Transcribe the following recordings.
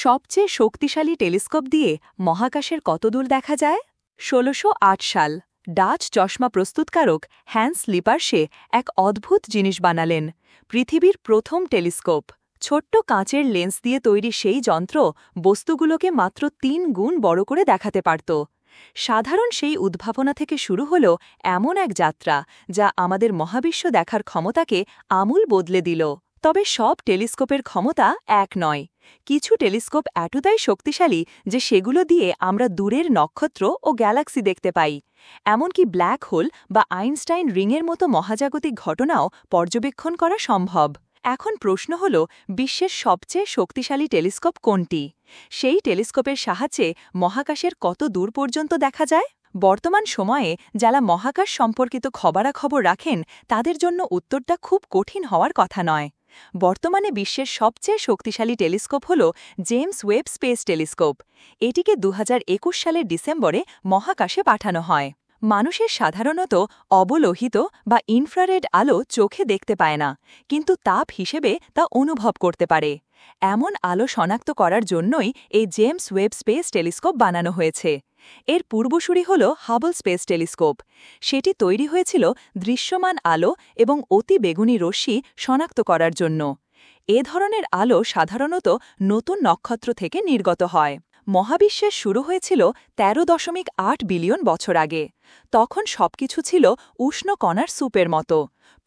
সবচেয়ে শক্তিশালী টেলিস্কোপ দিয়ে মহাকাশের কতদূর দেখা যায়? ১৬০৮ সাল ডাচ চশমা প্রস্তুতকারক হ্যান্স লিপারশে এক অদ্ভুত জিনিস বানালেন, পৃথিবীর প্রথম টেলিস্কোপ। ছোট্ট কাঁচের লেন্স দিয়ে তৈরি সেই যন্ত্র বস্তুগুলোকে মাত্র ৩ গুণ বড় করে দেখাতে পারত। সাধারণ সেই উদ্ভাবনা থেকে শুরু হল এমন এক যাত্রা যা আমাদের মহাবিশ্ব দেখার ক্ষমতাকে আমূল বদলে দিল। তবে সব টেলিস্কোপের ক্ষমতা এক নয়। কিছু টেলিস্কোপ এতটাই শক্তিশালী যে সেগুলো দিয়ে আমরা দূরের নক্ষত্র ও গ্যালাক্সি দেখতে পাই। এমনকি ব্ল্যাক হোল বা আইনস্টাইন রিংয়ের মতো মহাজাগতিক ঘটনাও পর্যবেক্ষণ করা সম্ভব। এখন প্রশ্ন হল, বিশ্বের সবচেয়ে শক্তিশালী টেলিস্কোপ কোনটি? সেই টেলিস্কোপের সাহায্যে মহাকাশের কত দূর পর্যন্ত দেখা যায়? বর্তমান সময়ে যারা মহাকাশ সম্পর্কিত খবরাখবর রাখেন তাদের জন্য উত্তরটা খুব কঠিন হওয়ার কথা নয়। বর্তমানে বিশ্বের সবচেয়ে শক্তিশালী টেলিস্কোপ হল জেমস ওয়েব স্পেস টেলিস্কোপ। এটিকে ২০২১ সালের ডিসেম্বরে মহাকাশে পাঠানো হয়। মানুষের সাধারণত অবলোহিত বা ইনফ্রারেড আলো চোখে দেখতে পায় না, কিন্তু তাপ হিসেবে তা অনুভব করতে পারে। এমন আলো শনাক্ত করার জন্যই এই জেমস ওয়েব স্পেস টেলিস্কোপ বানানো হয়েছে। এর পূর্বসূরি হল হাবল স্পেস টেলিস্কোপ। সেটি তৈরি হয়েছিল দৃশ্যমান আলো এবং অতি বেগুনি রশ্মি শনাক্ত করার জন্য। এ ধরনের আলো সাধারণত নতুন নক্ষত্র থেকে নির্গত হয়। মহাবিশ্বের শুরু হয়েছিল ১৩.৮ বিলিয়ন বছর আগে। তখন সবকিছু ছিল উষ্ণ কণার স্যুপের মতো।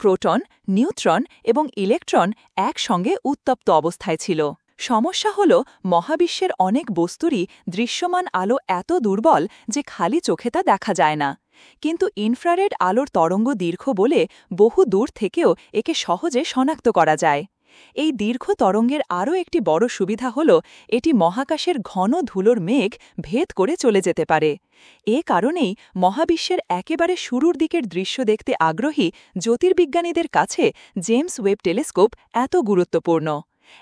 প্রোটন, নিউট্রন এবং ইলেকট্রন একসঙ্গে উত্তপ্ত অবস্থায় ছিল। সমস্যা হল, মহাবিশ্বের অনেক বস্তুরই দৃশ্যমান আলো এত দুর্বল যে খালি চোখে তা দেখা যায় না। কিন্তু ইনফ্রারেড আলোর তরঙ্গ দীর্ঘ বলে বহু দূর থেকেও একে সহজে শনাক্ত করা যায়। এই দীর্ঘ তরঙ্গের আরও একটি বড় সুবিধা হল, এটি মহাকাশের ঘন ধুলোর মেঘ ভেদ করে চলে যেতে পারে। এ কারণেই মহাবিশ্বের একেবারে শুরুর দিকের দৃশ্য দেখতে আগ্রহী জ্যোতির্বিজ্ঞানীদের কাছে জেমস ওয়েব টেলিস্কোপ এত গুরুত্বপূর্ণ।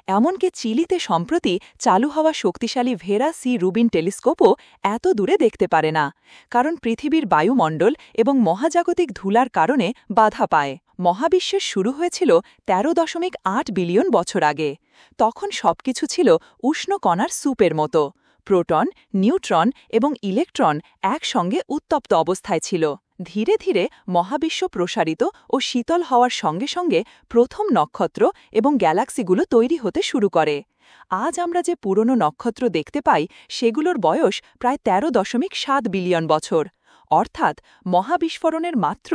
এমনকি চিলিতে সম্প্রতি চালু হওয়া শক্তিশালী ভেরা সি রুবিন টেলিস্কোপও এত দূরে দেখতে পারে না, কারণ পৃথিবীর বায়ুমণ্ডল এবং মহাজাগতিক ধুলার কারণে বাধা পায়। মহাবিশ্বের শুরু হয়েছিল ১৩.৮ বিলিয়ন বছর আগে। তখন সবকিছু ছিল উষ্ণ কণার স্যুপের মতো। প্রোটন, নিউট্রন এবং ইলেকট্রন একসঙ্গে উত্তপ্ত অবস্থায় ছিল। ধীরে ধীরে মহাবিশ্ব প্রসারিত ও শীতল হওয়ার সঙ্গে সঙ্গে প্রথম নক্ষত্র এবং গ্যালাক্সিগুলো তৈরি হতে শুরু করে। আজ আমরা যে পুরনো নক্ষত্র দেখতে পাই সেগুলোর বয়স প্রায় ১৩.৭ বিলিয়ন বছর। অর্থাৎ মহাবিস্ফোরণের মাত্র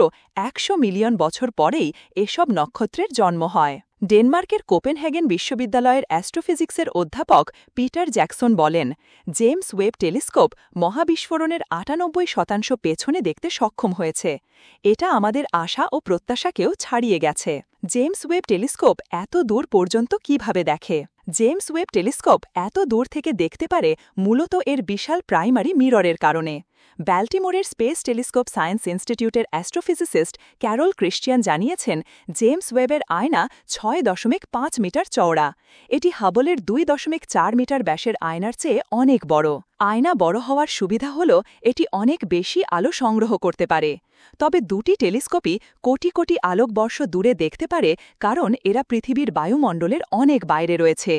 ১০০ মিলিয়ন বছর পরেই এসব নক্ষত্রের জন্ম হয়। ডেনমার্কের কোপেনহেগেন বিশ্ববিদ্যালয়ের অ্যাস্ট্রোফিজিক্সের অধ্যাপক পিটার জ্যাকসন বলেন, জেমস ওয়েব টেলিস্কোপ মহাবিস্ফোরণের ৯৮% পেছনে দেখতে সক্ষম হয়েছে। এটা আমাদের আশা ও প্রত্যাশাকেও ছাড়িয়ে গেছে। জেমস ওয়েব টেলিস্কোপ এত দূর পর্যন্ত কিভাবে দেখে? জেমস ওয়েব টেলিস্কোপ এত দূর থেকে দেখতে পারে মূলত এর বিশাল প্রাইমারি মিররের কারণে। ব্যাল্টিমোরের স্পেস টেলিস্কোপ সায়েন্স ইনস্টিটিউটের অ্যাস্ট্রোফিজিসিস্ট ক্যারল ক্রিশ্চিয়ান জানিয়েছেন, জেমস ওয়েবের আয়না ৬.৫ মিটার চওড়া। এটি হাবলের ২.৪ মিটার ব্যাসের আয়নার চেয়ে অনেক বড়। আয়না বড় হওয়ার সুবিধা হল এটি অনেক বেশি আলো সংগ্রহ করতে পারে। তবে দুটি টেলিস্কোপই কোটি কোটি আলোকবর্ষ দূরে দেখতে পারে, কারণ এরা পৃথিবীর বায়ুমণ্ডলের অনেক বাইরে রয়েছে।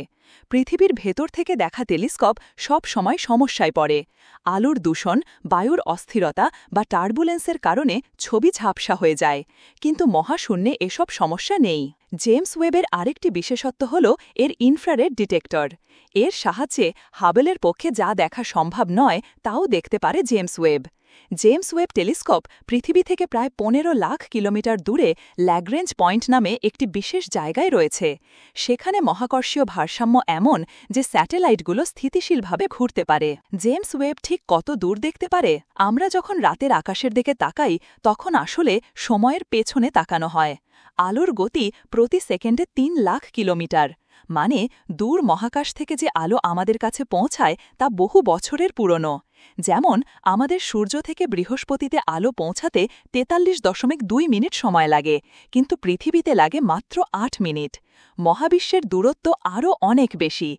পৃথিবীর ভেতর থেকে দেখা টেলিস্কোপ সব সময় সমস্যায় পড়ে। আলোর দূষণ, বায়ুর অস্থিরতা বা টার্বুলেন্সের কারণে ছবি ঝাপসা হয়ে যায়, কিন্তু মহাশূন্যে এসব সমস্যা নেই। জেমস ওয়েবের আরেকটি বিশেষত্ব হল এর ইনফ্রারেড ডিটেক্টর। এর সাহায্যে হাবলের পক্ষে যা দেখা সম্ভব নয় তাও দেখতে পারে James Webb. James Webb telescope পৃথিবী থেকে প্রায় ১৫ লাখ কিলোমিটার দূরে ল্যাগ্রেঞ্জ পয়েন্ট নামে একটি বিশেষ জায়গায় রয়েছে। সেখানে মহাকর্ষীয় ভারসাম্য এমন যে স্যাটেলাইটগুলো স্থিতিশীলভাবে ঘুরতে পারে। জেমস ওয়েব ঠিক কত দূর দেখতে পারে? আমরা যখন রাতের আকাশের দিকে তাকাই তখন আসলে সময়ের পেছনে তাকানো হয়। আলোর গতি প্রতি সেকেন্ডে ৩ লাখ কিলোমিটার। মানে দূর মহাকাশ থেকে যে আলো আমাদের কাছে পৌঁছায় তা বহু বছরের পুরনো। যেমন আমাদের সূর্য থেকে বৃহস্পতিতে আলো পৌঁছাতে ৪৩.২ মিনিট সময় লাগে, কিন্তু পৃথিবীতে লাগে মাত্র ৮ মিনিট। মহাবিশ্বের দূরত্ব আরও অনেক বেশি।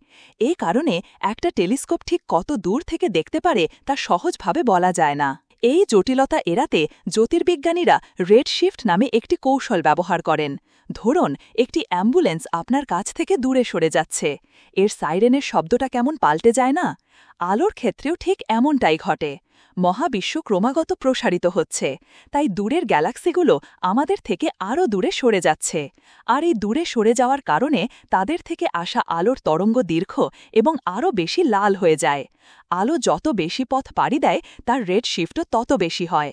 এ কারণে একটা টেলিস্কোপ ঠিক কত দূর থেকে দেখতে পারে তা সহজভাবে বলা যায় না। এই জটিলতা এড়াতে জ্যোতির্বিজ্ঞানীরা রেড শিফট নামে একটি কৌশল ব্যবহার করেন। ধরুন একটি অ্যাম্বুলেন্স আপনার কাছ থেকে দূরে সরে যাচ্ছে। এর সাইরেনের শব্দটা কেমন পাল্টে যায় না? আলোর ক্ষেত্রেও ঠিক এমনটাই ঘটে। মহাবিশ্ব ক্রমাগত প্রসারিত হচ্ছে, তাই দূরের গ্যালাক্সিগুলো আমাদের থেকে আরও দূরে সরে যাচ্ছে। আর এই দূরে সরে যাওয়ার কারণে তাদের থেকে আসা আলোর তরঙ্গ দীর্ঘ এবং আরও বেশি লাল হয়ে যায়। আলো যত বেশি পথ পাড়ি দেয় তার রেড শিফটও তত বেশি হয়।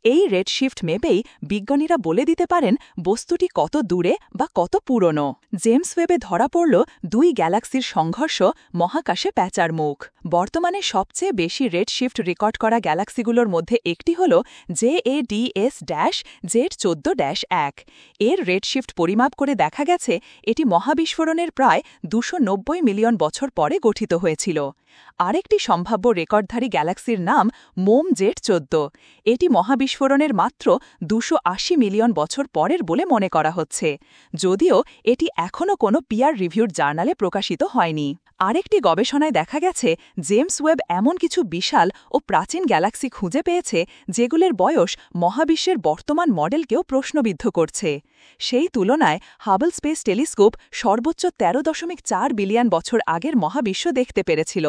এই রেড শিফট মেপেই বিজ্ঞানীরা বলে দিতে পারেন বস্তুটি কত দূরে বা কত পুরনো। জেমস ওয়েবে ধরা পড়ল 2 গ্যালাক্সির সংঘর্ষ, মহাকাশে প্যাঁচার মুখ। বর্তমানে সবচেয়ে বেশি রেড শিফট রেকর্ড করা গ্যালাক্সিগুলোর মধ্যে একটি হল JADS-Z14-1। এর রেড শিফট পরিমাপ করে দেখা গেছে এটি মহাবিস্ফোরণের প্রায় 290 মিলিয়ন বছর পরে গঠিত হয়েছিল। আরেকটি সম্ভাব্য রেকর্ডধারী গ্যালাক্সির নাম MOM-Z14। এটি মহাবিস্ফোরণের মাত্র 280 মিলিয়ন বছর পরের বলে মনে করা হচ্ছে, যদিও এটি এখনও কোনো পিয়ার রিভিউড জার্নালে প্রকাশিত হয়নি। আরেকটি গবেষণায় দেখা গেছে জেমস ওয়েব এমন কিছু বিশাল ও প্রাচীন গ্যালাক্সি খুঁজে পেয়েছে যেগুলোর বয়স মহাবিশ্বের বর্তমান মডেলকেও প্রশ্নবিদ্ধ করছে। সেই তুলনায় হাবল স্পেস টেলিস্কোপ সর্বোচ্চ 13.4 বিলিয়ন বছর আগের মহাবিশ্ব দেখতে পেরেছিল,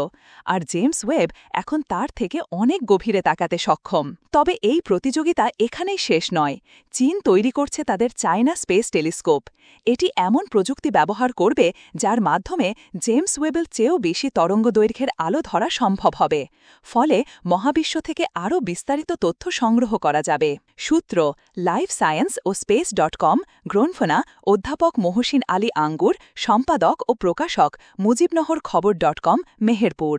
আর জেমস ওয়েব এখন তার থেকে অনেক গভীরে তাকাতে সক্ষম। তবে এই প্রতিযোগিতা এখানেই শেষ নয়। চীন তৈরি করছে তাদের চায়না স্পেস টেলিস্কোপ। এটি এমন প্রযুক্তি ব্যবহার করবে যার মাধ্যমে জেমস ওয়েবের চেয়েও বেশি তরঙ্গদৈর্ঘ্যের আলো ধরা সম্ভব হবে। ফলে মহাবিশ্ব থেকে আরও বিস্তারিত তথ্য সংগ্রহ করা যাবে। সূত্র: লাইফ সায়েন্স ও স্পেস.com। গ্রন্থনা: অধ্যাপক মহসিন আলী আঙ্গুর। সম্পাদক ও প্রকাশক: মুজিবনগর খবর.com, মেহেরপুর।